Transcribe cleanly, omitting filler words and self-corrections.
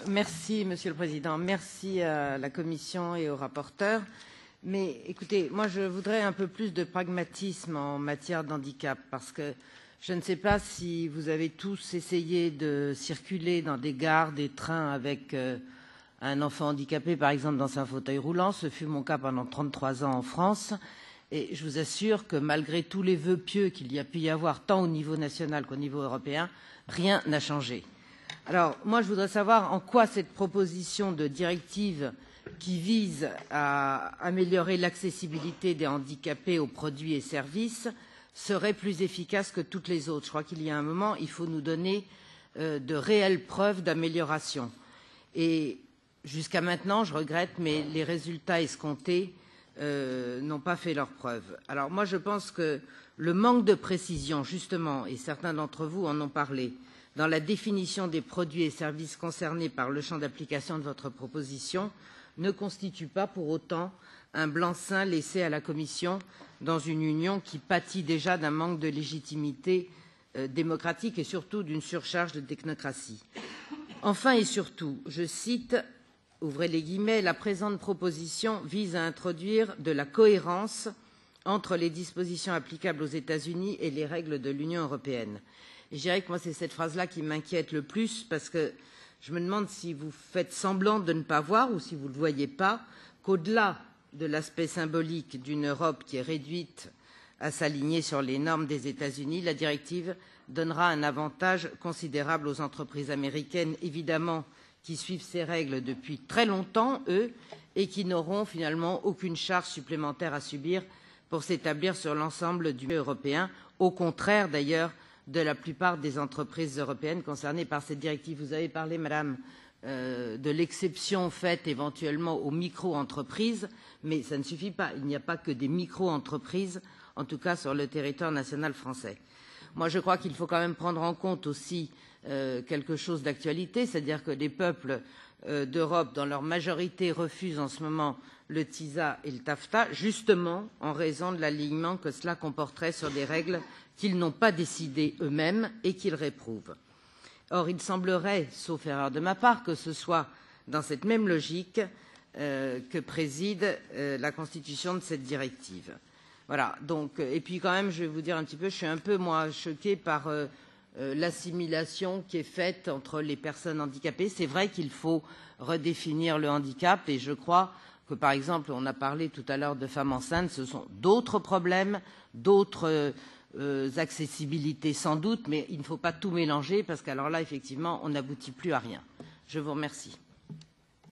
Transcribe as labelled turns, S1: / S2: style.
S1: Merci, Monsieur le Président. Merci à la Commission et au rapporteur. Mais écoutez, moi je voudrais un peu plus de pragmatisme en matière d'handicap parce que je ne sais pas si vous avez tous essayé de circuler dans des gares, des trains avec un enfant handicapé, par exemple, dans un fauteuil roulant. Ce fut mon cas pendant 33 ans en France. Et je vous assure que malgré tous les vœux pieux qu'il y a pu y avoir, tant au niveau national qu'au niveau européen, rien n'a changé. Alors, moi, je voudrais savoir en quoi cette proposition de directive qui vise à améliorer l'accessibilité des handicapés aux produits et services serait plus efficace que toutes les autres. Je crois qu'il y a un moment, il faut nous donner de réelles preuves d'amélioration. Et jusqu'à maintenant, je regrette, mais les résultats escomptés n'ont pas fait leurs preuves. Alors moi, je pense que le manque de précision, justement, et certains d'entre vous en ont parlé, dans la définition des produits et services concernés par le champ d'application de votre proposition, ne constitue pas pour autant un blanc-seing laissé à la Commission dans une union qui pâtit déjà d'un manque de légitimité démocratique et surtout d'une surcharge de technocratie. Enfin et surtout, je cite, ouvrez les guillemets, la présente proposition vise à introduire de la cohérence entre les dispositions applicables aux États-Unis et les règles de l'Union européenne. Et je dirais que moi, c'est cette phrase-là qui m'inquiète le plus parce que je me demande si vous faites semblant de ne pas voir ou si vous ne le voyez pas, qu'au-delà de l'aspect symbolique d'une Europe qui est réduite à s'aligner sur les normes des États-Unis, la directive donnera un avantage considérable aux entreprises américaines, évidemment, qui suivent ces règles depuis très longtemps, eux, et qui n'auront finalement aucune charge supplémentaire à subir pour s'établir sur l'ensemble du marché européen, au contraire d'ailleurs de la plupart des entreprises européennes concernées par cette directive. Vous avez parlé, Madame, de l'exception faite éventuellement aux micro-entreprises, mais ça ne suffit pas. Il n'y a pas que des micro-entreprises, en tout cas sur le territoire national français. Moi, je crois qu'il faut quand même prendre en compte aussi quelque chose d'actualité, c'est-à-dire que les peuples d'Europe, dans leur majorité, refusent en ce moment le TISA et le TAFTA, justement en raison de l'alignement que cela comporterait sur des règles qu'ils n'ont pas décidées eux-mêmes et qu'ils réprouvent. Or, il semblerait, sauf erreur de ma part, que ce soit dans cette même logique que préside la constitution de cette directive. Voilà, donc, et puis quand même, je vais vous dire un petit peu, je suis un peu, moi, choquée par l'assimilation qui est faite entre les personnes handicapées. C'est vrai qu'il faut redéfinir le handicap et je crois que, par exemple, on a parlé tout à l'heure de femmes enceintes, ce sont d'autres problèmes, d'autres accessibilités sans doute, mais il ne faut pas tout mélanger parce qu'alors là, effectivement, on n'aboutit plus à rien. Je vous remercie.